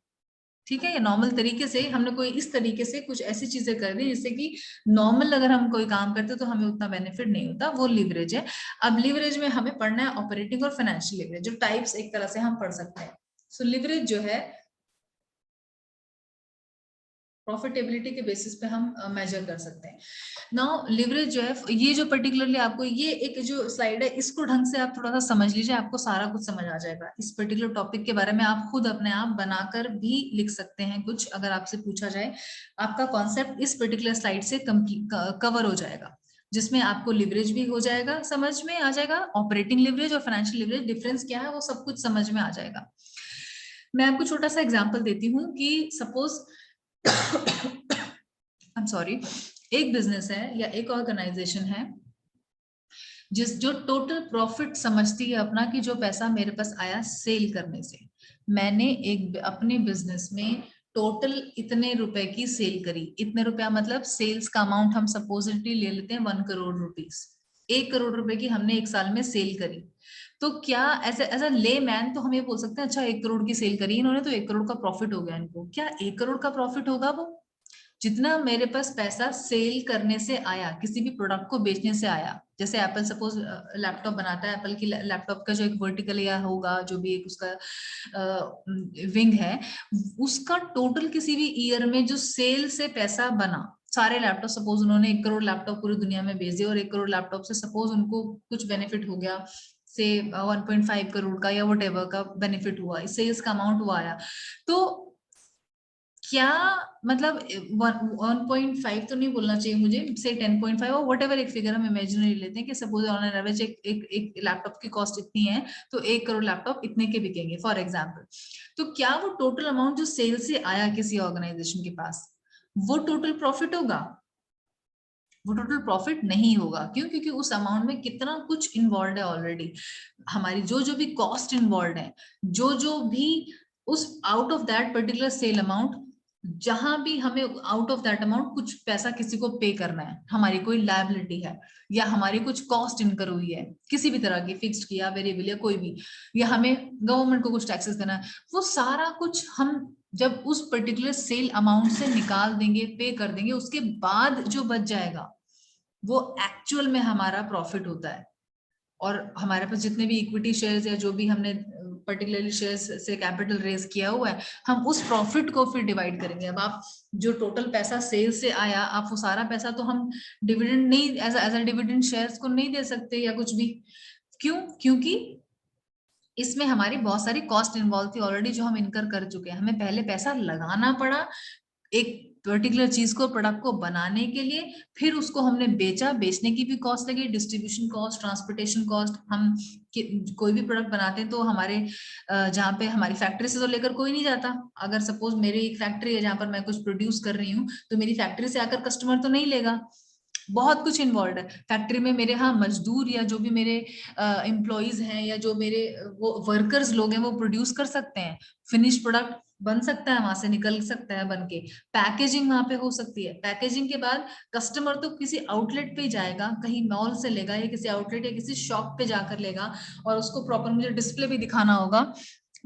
ठीक है, ये नॉर्मल तरीके से हमने कोई इस तरीके से कुछ ऐसी चीजें कर दी जिससे कि नॉर्मल अगर हम कोई काम करते तो हमें उतना बेनिफिट नहीं होता, वो लिवरेज है। अब लिवरेज में हमें पढ़ना है ऑपरेटिंग और फाइनेंशियल लिवरेज, जो टाइप्स एक तरह से हम पढ़ सकते हैं। सो लिवरेज जो है प्रॉफिटेबिलिटी के बेसिस पे हम मेजर कर सकते हैं। नाउ लिवरेज जो है, ये जो पर्टिकुलरली आपको ये एक जो स्लाइड है इसको ढंग से आप थोड़ा सा समझ लीजिए, आपको सारा कुछ समझ आ जाएगा। इस पर्टिकुलर टॉपिक के बारे में आप खुद अपने आप बनाकर भी लिख सकते हैं कुछ, अगर आपसे पूछा जाए। आपका कॉन्सेप्ट इस पर्टिकुलर स्लाइड से कवर हो जाएगा, जिसमें आपको लिवरेज भी हो जाएगा, समझ में आ जाएगा, ऑपरेटिंग लिवरेज और फाइनेंशियल लिवरेज डिफरेंस क्या है वो सब कुछ समझ में आ जाएगा। मैं आपको छोटा सा एग्जांपल देती हूँ कि सपोज आई एम सॉरी, एक बिजनेस है या एक ऑर्गेनाइजेशन है जो टोटल प्रॉफिट समझती है अपना, कि जो पैसा मेरे पास आया सेल करने से, मैंने एक अपने बिजनेस में टोटल इतने रुपए की सेल करी। इतने रुपया मतलब सेल्स का अमाउंट हम सपोजिटली ले लेते हैं 1 करोड़ रुपीस। 1 करोड़ रुपए की हमने एक साल में सेल करी। तो क्या ऐसे एज अ ले मैन तो हम ये बोल सकते हैं, अच्छा 1 करोड़ की सेल करी इन्होंने तो 1 करोड़ का प्रॉफिट हो गया इनको। क्या 1 करोड़ का प्रॉफिट होगा? वो जितना मेरे पास पैसा सेल करने से आया, किसी भी प्रोडक्ट को बेचने से आया, जैसे एप्पल सपोज लैपटॉप बनाता है, एप्पल की लैपटॉप का जो एक वर्टिकल या होगा, जो भी एक उसका विंग है, उसका टोटल किसी भी ईयर में जो सेल से पैसा बना, सारे लैपटॉप सपोज उन्होंने 1 करोड़ लैपटॉप पूरी दुनिया में बेच दिए और 1 करोड़ लैपटॉप से सपोज उनको कुछ बेनिफिट हो गया, से 1.5 करोड़ का या वट एवर का बेनिफिट हुआ, सेल्स का अमाउंट हुआ आया, तो क्या मतलब 1.5 तो नहीं बोलना चाहिए मुझे, से 10.5 और वट एवर एक फिगर हम इमेजिनरी लेते हैं कि सपोज ऑन एन एवरेज एक लैपटॉप की कॉस्ट इतनी है तो 1 करोड़ लैपटॉप इतने के बिकेंगे फॉर एग्जाम्पल। तो क्या वो टोटल अमाउंट जो सेल से आया किसी ऑर्गेनाइजेशन के पास, वो टोटल प्रॉफिट होगा? वो टोटल प्रॉफिट नहीं होगा। क्यों? क्योंकि उस अमाउंट में कितना कुछ इन्वॉल्व है ऑलरेडी, हमारी जो भी कॉस्ट इन्वॉल्व है, जो भी उस out of that particular sale amount, जहां भी हमें आउट ऑफ दैट अमाउंट कुछ पैसा किसी को पे करना है, हमारी कोई लायबिलिटी है या हमारी कुछ कॉस्ट इनकर हुई है किसी भी तरह की, फिक्स्ड की या वेरिएबल या कोई भी, या हमें गवर्नमेंट को कुछ टैक्सेस देना है, वो सारा कुछ हम जब उस पर्टिकुलर सेल अमाउंट से निकाल देंगे, पे कर देंगे, उसके बाद जो बच जाएगा वो एक्चुअल में हमारा प्रॉफिट होता है। और हमारे पास जितने भी इक्विटी शेयर्स या जो भी हमने पर्टिकुलरली शेयर्स से कैपिटल रेज किया हुआ है, हम उस प्रॉफिट को फिर डिवाइड करेंगे। अब आप जो टोटल पैसा सेल से आया, आप वो सारा पैसा तो हम डिविडेंड नहीं, एज अ डिविडेंड शेयर्स को नहीं दे सकते या कुछ भी। क्यों? क्योंकि इसमें हमारी बहुत सारी कॉस्ट इन्वॉल्व थी ऑलरेडी, जो हम इनकर कर चुके हैं। हमें पहले पैसा लगाना पड़ा एक पर्टिकुलर चीज को, प्रोडक्ट को बनाने के लिए, फिर उसको हमने बेचा, बेचने की भी कॉस्ट लगी, डिस्ट्रीब्यूशन कॉस्ट, ट्रांसपोर्टेशन कॉस्ट। हम कोई भी प्रोडक्ट बनाते हैं तो हमारे जहाँ पे हमारी फैक्ट्री से तो लेकर कोई नहीं जाता। अगर सपोज मेरी एक फैक्ट्री है जहां पर मैं कुछ प्रोड्यूस कर रही हूँ, तो मेरी फैक्ट्री से आकर कस्टमर तो नहीं लेगा, बहुत कुछ इन्वॉल्व है फैक्ट्री में। मेरे यहाँ मजदूर या जो भी मेरे एम्प्लॉइज हैं या जो मेरे वो वर्कर्स लोग हैं, वो प्रोड्यूस कर सकते हैं, फिनिश प्रोडक्ट बन सकता है, वहां से निकल सकता है बन के, पैकेजिंग वहां पे हो सकती है। पैकेजिंग के बाद कस्टमर तो किसी आउटलेट पे ही जाएगा, कहीं मॉल से लेगा या किसी आउटलेट या किसी शॉप पे जाकर लेगा, और उसको प्रॉपर मुझे डिस्प्ले भी दिखाना होगा,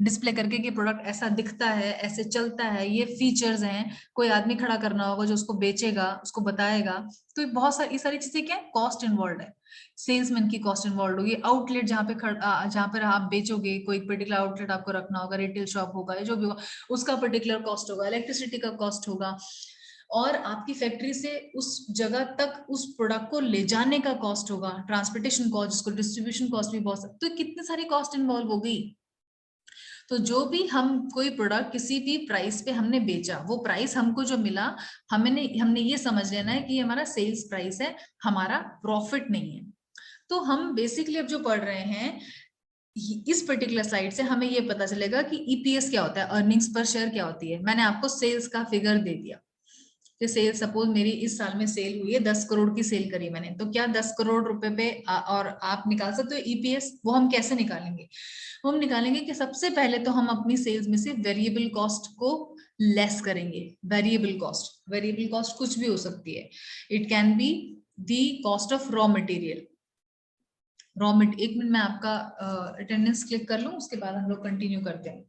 डिस्प्ले करके कि प्रोडक्ट ऐसा दिखता है, ऐसे चलता है, ये फीचर्स हैं। कोई आदमी खड़ा करना होगा जो उसको बेचेगा, उसको बताएगा। तो बहुत सारी सारी चीजें क्या है, कॉस्ट इन्वॉल्व है। सेल्समैन की कॉस्ट इन्वॉल्व होगी, आउटलेट जहाँ पे जहाँ पर आप बेचोगे, कोई पर्टिकुलर आउटलेट आपको रखना होगा, रिटेल शॉप होगा या जो भी होगा, उसका पर्टिकुलर कॉस्ट होगा, इलेक्ट्रिसिटी का कॉस्ट होगा, और आपकी फैक्ट्री से उस जगह तक उस प्रोडक्ट को ले जाने का कॉस्ट होगा, ट्रांसपोर्टेशन कॉस्ट, जिसको डिस्ट्रीब्यूशन कॉस्ट भी बहुत, तो कितनी सारी कॉस्ट इन्वॉल्व हो गई। तो जो भी हम कोई प्रोडक्ट किसी भी प्राइस पे हमने बेचा, वो प्राइस हमको जो मिला, हमने ये समझ लेना है कि ये हमारा सेल्स प्राइस है, हमारा प्रॉफिट नहीं है। तो हम बेसिकली अब जो पढ़ रहे हैं इस पर्टिकुलर स्लाइड से हमें ये पता चलेगा कि ईपीएस क्या होता है, अर्निंग्स पर शेयर क्या होती है। मैंने आपको सेल्स का फिगर दे दिया कि सेल सपोज मेरी इस साल में सेल हुई है 10 करोड़ की सेल करी मैंने, तो क्या 10 करोड़ रुपए पे और आप निकाल सकते हो ईपीएस। वो हम कैसे निकालेंगे, हम निकालेंगे कि सबसे पहले तो हम अपनी सेल्स में से वेरिएबल कॉस्ट को लेस करेंगे। वेरिएबल कॉस्ट कुछ भी हो सकती है, it can be the cost of raw material. एक मिनट मैं आपका अटेंडेंस क्लिक कर लूं, उसके बाद हम लोग कंटिन्यू करते हैं।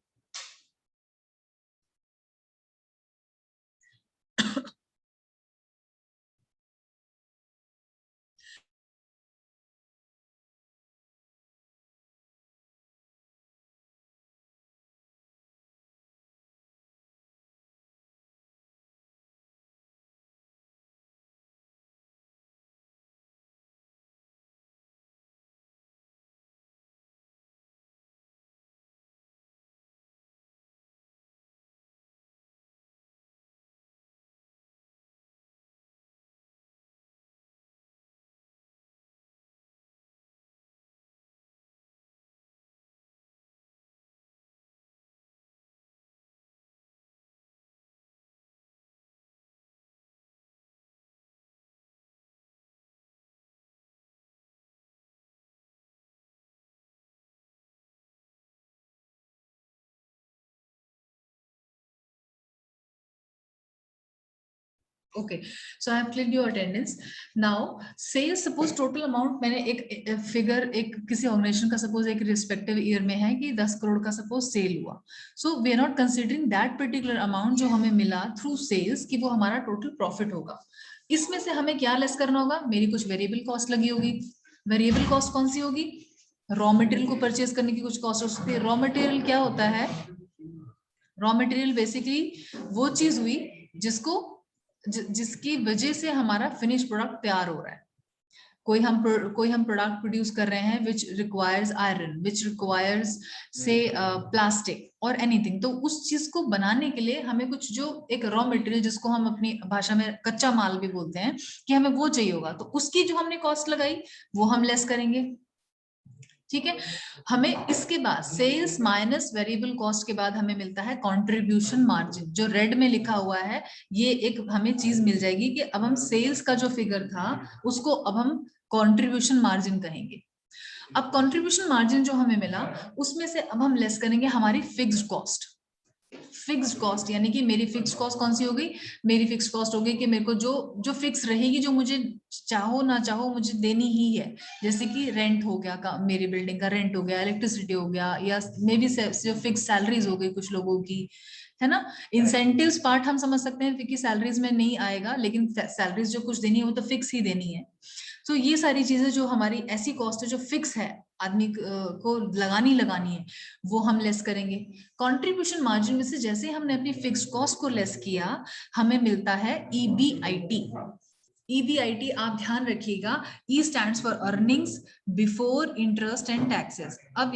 Okay, so I have clicked your attendance. Now sales, suppose total amount मैंने एक फिगर, एक किसी ऑर्गेनाइजेशन का सपोज एक रिस्पेक्टिव ईयर में है कि 10 करोड़ का सपोज सेल हुआ, so we are not considering that particular amount जो हमें मिला थ्रू सेल्स कि वो हमारा टोटल प्रॉफिट होगा। इसमें से हमें क्या लेस करना होगा, मेरी कुछ वेरिएबल कॉस्ट लगी होगी। वेरिएबल कॉस्ट कौन सी होगी, रॉ मटेरियल को परचेज करने की कुछ कॉस्ट हो सकती है। रॉ मटेरियल क्या होता है, रॉ मटेरियल बेसिकली वो चीज हुई जिसको जिसकी वजह से हमारा फिनिश प्रोडक्ट तैयार हो रहा है। कोई हम प्रोडक्ट प्रोड्यूस कर रहे हैं which requires iron, which requires से प्लास्टिक और एनीथिंग, तो उस चीज को बनाने के लिए हमें कुछ जो एक रॉ मटेरियल, जिसको हम अपनी भाषा में कच्चा माल भी बोलते हैं, कि हमें वो चाहिए होगा, तो उसकी जो हमने कॉस्ट लगाई वो हम लेस करेंगे। ठीक है, हमें इसके बाद सेल्स माइनस वेरिएबल कॉस्ट के बाद हमें मिलता है कंट्रीब्यूशन मार्जिन, जो रेड में लिखा हुआ है। ये एक हमें चीज मिल जाएगी कि अब हम सेल्स का जो फिगर था उसको अब हम कंट्रीब्यूशन मार्जिन कहेंगे। अब कंट्रीब्यूशन मार्जिन जो हमें मिला उसमें से अब हम लेस करेंगे हमारी फिक्स्ड कॉस्ट। फिक्स्ड कॉस्ट यानी कि मेरी फिक्स्ड कॉस्ट कौन सी हो गई, मेरी फिक्स्ड कॉस्ट हो गई कि मेरे को जो जो फिक्स रहेगी, जो मुझे चाहो ना चाहो मुझे देनी ही है, जैसे कि रेंट हो गया, मेरी बिल्डिंग का रेंट हो गया, इलेक्ट्रिसिटी हो गया, या मे बी जो फिक्स सैलरीज हो गई कुछ लोगों की, है ना। इंसेंटिव्स पार्ट हम समझ सकते हैं कि सैलरीज में नहीं आएगा, लेकिन सैलरीज जो कुछ देनी है वो तो फिक्स ही देनी है। तो ये सारी चीजें जो हमारी ऐसी कॉस्ट है जो फिक्स है, आदमी को लगानी है, वो हम लेस करेंगे। कंट्रीब्यूशन मार्जिन में से जैसे हमने अपनी फिक्स्ड कॉस्ट को लेस किया, हमें मिलता है ईबीआईटी। ईबीआईटी आप ध्यान रखिएगा, ई stands for earnings before interest and taxes. अब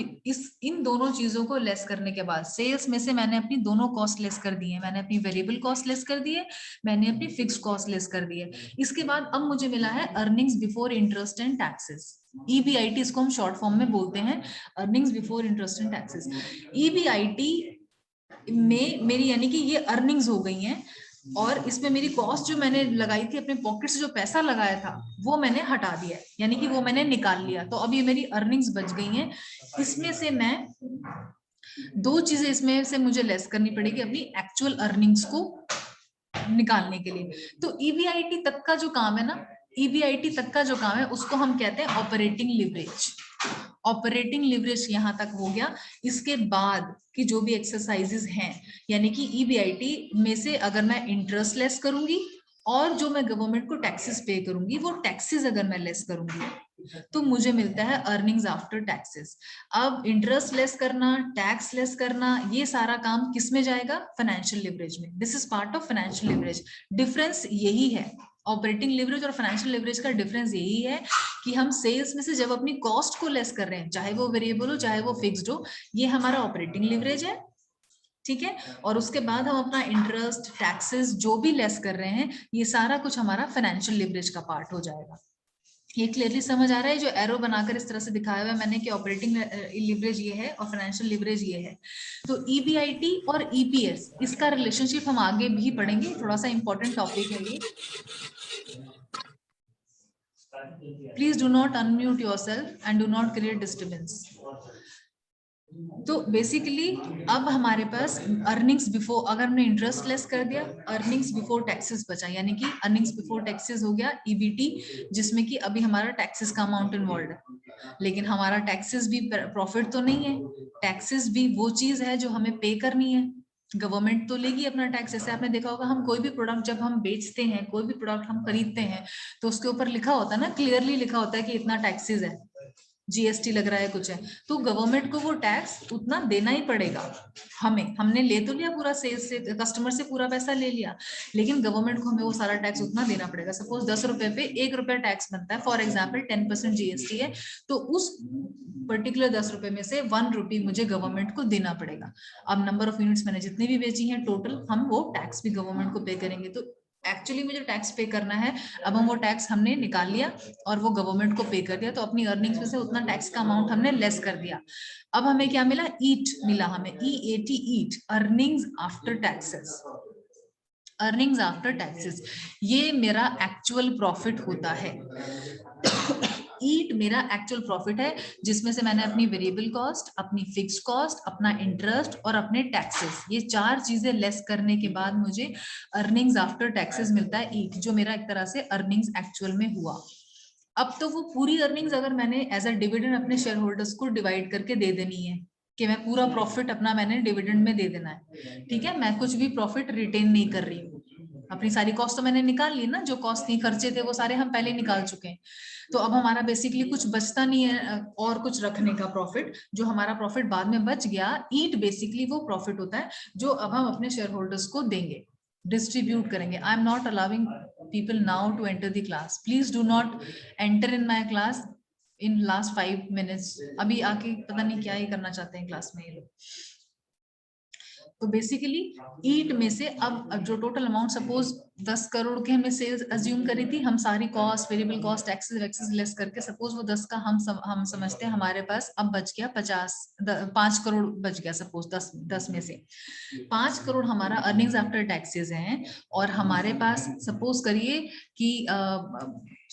इन दोनों चीजों को लेस करने के बाद सेल्स में से मैंने अपनी दोनों कॉस्ट लेस कर दी है, मैंने अपनी वेरिएबल कॉस्ट लेस कर दी है, मैंने अपनी फिक्स्ड कॉस्ट लेस कर दी है। इसके बाद अब मुझे मिला है earnings before interest and taxes. EBIT इसको हम शॉर्ट फॉर्म में बोलते हैं, earnings before interest and taxes. EBIT में मेरी यानी कि ये अर्निंग्स हो गई हैं, और इसमें मेरी कॉस्ट जो मैंने लगाई थी अपने पॉकेट से, जो पैसा लगाया था वो मैंने हटा दिया है, यानी कि वो मैंने निकाल लिया। तो अब ये मेरी अर्निंग्स बच गई हैं। इसमें से मैं दो चीजें इसमें से मुझे लेस करनी पड़ेगी अपनी एक्चुअल अर्निंग्स को निकालने के लिए। तो ईबीआईटी तक का जो काम है ना, ईबीआईटी तक का जो काम है उसको हम कहते हैं ऑपरेटिंग लिवरेज। ऑपरेटिंग लिवरेज यहाँ तक हो गया। इसके बाद की जो भी एक्सरसाइजेस हैं, यानी कि ईबीआईटी में से अगर मैं इंटरेस्ट लेस करूंगी और जो मैं गवर्नमेंट को टैक्सेस पे करूंगी वो टैक्सेस अगर मैं लेस करूंगी तो मुझे मिलता है अर्निंग्स आफ्टर टैक्सेस। अब इंटरेस्ट लेस करना, टैक्स लेस करना, ये सारा काम किस में जाएगा? फाइनेंशियल लिवरेज में। This is part of financial leverage. Difference यही है, ऑपरेटिंग लिवरेज और फाइनेंशियल लिवरेज का डिफरेंस यही है कि हम सेल्स में से जब अपनी कॉस्ट को लेस कर रहे हैं, चाहे वो वेरिएबल हो चाहे वो फिक्स्ड हो, ये हमारा ऑपरेटिंग लिवरेज है, ठीक है। और उसके बाद हम अपना इंटरेस्ट, टैक्सेस जो भी लेस कर रहे हैं, ये सारा कुछ हमारा फाइनेंशियल लिवरेज का पार्ट हो जाएगा। ये क्लियरली समझ आ रहा है? जो एरो बनाकर इस तरह से दिखाया हुआ है मैंने कि ऑपरेटिंग लिवरेज ये है और फाइनेंशियल लिवरेज ये है। तो ईबीआईटी और ईपीएस, इसका रिलेशनशिप हम आगे भी पढ़ेंगे, थोड़ा सा इंपॉर्टेंट टॉपिक है ये। Please do not unmute yourself and do not create disturbance. तो बेसिकली अब हमारे पास अर्निंग्स बिफोर, अगर हमने इंटरेस्ट लेस कर दिया, अर्निंग्स बिफोर टैक्सेस बचा, यानी कि अर्निंग्स बिफोर टैक्सेस हो गया ईबीटी, जिसमें कि अभी हमारा टैक्सेस का अमाउंट इन्वॉल्व है। लेकिन हमारा टैक्सेस भी प्रॉफिट तो नहीं है, टैक्सेस भी वो चीज है जो हमें पे करनी है। गवर्नमेंट तो लेगी अपना टैक्स। जैसे आपने देखा होगा, हम कोई भी प्रोडक्ट जब हम बेचते हैं, कोई भी प्रोडक्ट हम खरीदते हैं, तो उसके ऊपर लिखा होता है ना, क्लियरली लिखा होता है कि इतना टैक्सेस है, जीएसटी लग रहा है, कुछ है, तो गवर्नमेंट को वो टैक्स उतना देना ही पड़ेगा। हमने ले तो लिया पूरा सेल्स से, कस्टमर से पूरा पैसा ले लिया, लेकिन गवर्नमेंट को हमें वो सारा टैक्स उतना देना पड़ेगा। सपोज 10 रुपए पे 1 रुपया टैक्स बनता है, फॉर एग्जाम्पल 10% जीएसटी है, तो उस पर्टिकुलर 10 रुपए में से 1 रुपी मुझे गवर्नमेंट को देना पड़ेगा। अब नंबर ऑफ यूनिट्स मैंने जितनी भी बेची हैं टोटल, हम वो टैक्स भी गवर्नमेंट को पे करेंगे। तो एक्चुअली मुझे टैक्स पे करना है। अब हम वो टैक्स हमने निकाल लिया और वो गवर्नमेंट को पे कर दिया, तो अपनी अर्निंग्स में से उतना टैक्स का अमाउंट हमने लेस कर दिया। अब हमें क्या मिला? ईट मिला हमें, EAT, EAT, earnings after taxes. Earnings after taxes ये मेरा एक्चुअल प्रॉफिट होता है। ईट मेरा एक्चुअल प्रॉफिट है, जिसमें से मैंने अपनी वेरिएबल कॉस्ट, अपनी फिक्स्ड कॉस्ट, अपना इंटरेस्ट और अपने टैक्सेस, ये 4 चीजें लेस करने के बाद मुझे अर्निंग्स आफ्टर टैक्सेस मिलता है, ईट, जो मेरा एक तरह से अर्निंग्स एक्चुअल में हुआ। अब तो वो पूरी अर्निंग्स अगर मैंने एज अ डिविडेंड अपने शेयर होल्डर्स को डिवाइड करके दे देनी है, कि मैं पूरा प्रॉफिट अपना मैंने डिविडेंड में दे देना है, ठीक है। मैं कुछ भी प्रॉफिट रिटेन नहीं कर रही हूँ, अपनी सारी कॉस्ट तो मैंने निकाल ली ना, जो कॉस्ट थी, खर्चे थे, वो सारे हम पहले निकाल चुके हैं। तो अब हमारा बेसिकली कुछ बचता नहीं है और कुछ रखने का प्रॉफिट। जो हमारा प्रॉफिट बाद में बच गया, ईट बेसिकली वो प्रॉफिट होता है जो अब हम अपने शेयर होल्डर्स को देंगे, डिस्ट्रीब्यूट करेंगे। I am not allowing people now to enter the class. Please do not enter in my class in last 5 minutes. अभी आके पता नहीं क्या ही करना चाहते हैं क्लास में ये लोग। तो बेसिकली ईट में से अब जो टोटल अमाउंट, सपोज 10 करोड़ के हमने सेल्स अज्यूम करी थी, हम सारी cost, variable cost, taxes waxes less करके, सपोज वो 10 का हम समझते हैं हमारे पास अब बच गया 5 करोड़ बच गया, सपोज 10 में से 5 करोड़ हमारा अर्निंग्स आफ्टर टैक्सेस हैं, और हमारे पास सपोज करिए कि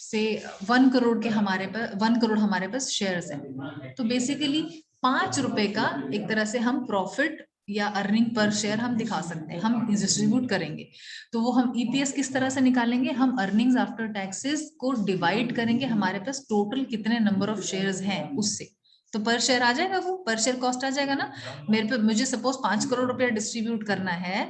से 1 करोड़ के हमारे पास 1 करोड़ हमारे पास शेयर्स हैं। तो बेसिकली 5 रुपए का एक तरह से हम प्रॉफिट या अर्निंग पर शेयर हम दिखा सकते हैं, हम डिस्ट्रीब्यूट करेंगे। तो वो हम ईपीएस किस तरह से निकालेंगे? हम अर्निंग्स आफ्टर टैक्सेस को डिवाइड करेंगे हमारे पास टोटल कितने नंबर ऑफ शेयर्स हैं उससे, तो पर शेयर आ जाएगा, वो पर शेयर कॉस्ट आ जाएगा ना। मेरे पे मुझे सपोज 5 करोड़ रुपया डिस्ट्रीब्यूट करना है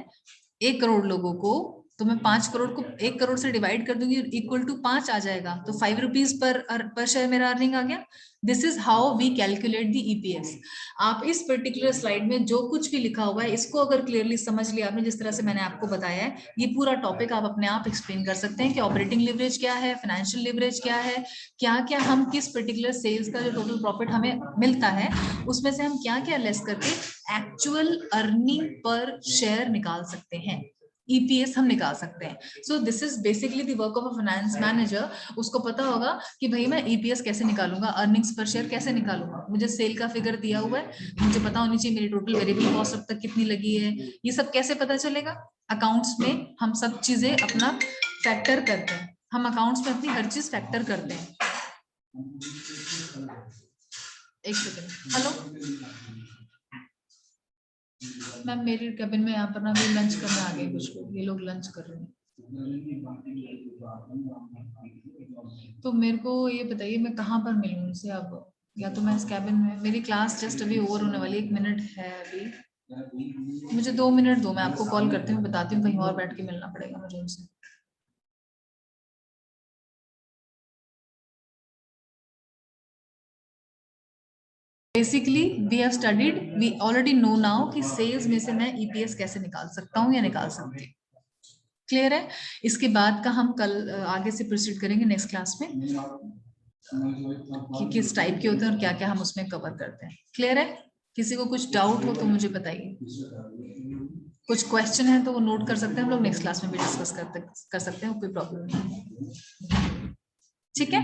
1 करोड़ लोगों को, तो मैं 5 करोड़ को 1 करोड़ से डिवाइड कर दूंगी, इक्वल टू 5 आ जाएगा, तो 5 रुपीज पर शेयर मेरा अर्निंग आ गया। This is how we calculate the EPS. आप इस पर्टिकुलर स्लाइड में जो कुछ भी लिखा हुआ है, इसको अगर क्लियरली समझ लिया आपने, जिस तरह से मैंने आपको बताया है, ये पूरा टॉपिक आप अपने आप एक्सप्लेन कर सकते हैं कि ऑपरेटिंग लिवरेज क्या है, फाइनेंशियल लिवरेज क्या है, क्या क्या हम किस पर्टिकुलर सेल्स का जो टोटल प्रॉफिट हमें मिलता है, उसमें से हम क्या क्या लेस करके एक्चुअल अर्निंग पर शेयर निकाल सकते हैं, ईपीएस हम निकाल सकते हैं। So this is basically the work of a finance manager. उसको पता होगा कि भाई मैं ईपीएस कैसे निकालूंगा, अर्निंग्स पर शेयर कैसे निकालूंगा, मुझे सेल का फिगर दिया हुआ है, मुझे पता होनी चाहिए मेरी टोटल वेरिएबल कॉस्ट अब तक कितनी लगी है, ये सब कैसे पता चलेगा? अकाउंट्स में हम सब चीजें अपना फैक्टर करते हैं, हम अकाउंट्स में अपनी हर चीज फैक्टर करते हैं। एक सेकेंड, हेलो मैम, मेरी कैबिन में यहाँ पर ना भी लंच करने आ गए कुछ लोग, ये लोग लंच कर रहे हैं। तो मेरे को ये बताइए मैं कहाँ पर मिलूँ उनसे अब, या तो मैं इस कैबिन में, मेरी क्लास जस्ट अभी ओवर होने वाली, 1 मिनट है अभी, मुझे 2 मिनट दो, मैं आपको कॉल करती हूँ, बताती हूँ, कहीं और बैठ के मिलना पड़ेगा मुझे उनसे। Basically we have studied, we already know now कि सेल्स में से मैं ईपीएस कैसे निकाल सकता हूँ या निकाल सकती हूँ। क्लियर है? इसके बाद का हम कल आगे से प्रोसीड करेंगे नेक्स्ट क्लास में कि किस टाइप के होते हैं और क्या क्या हम उसमें कवर करते हैं। क्लियर है? किसी को कुछ डाउट हो तो मुझे बताइए, कुछ क्वेश्चन है तो वो नोट कर सकते हैं, हम लोग नेक्स्ट क्लास में भी डिस्कस कर सकते हैं, कोई प्रॉब्लम नहीं। ठीक है?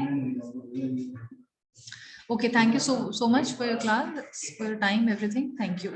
Okay, thank you so much for your class, for your time, everything. Thank you.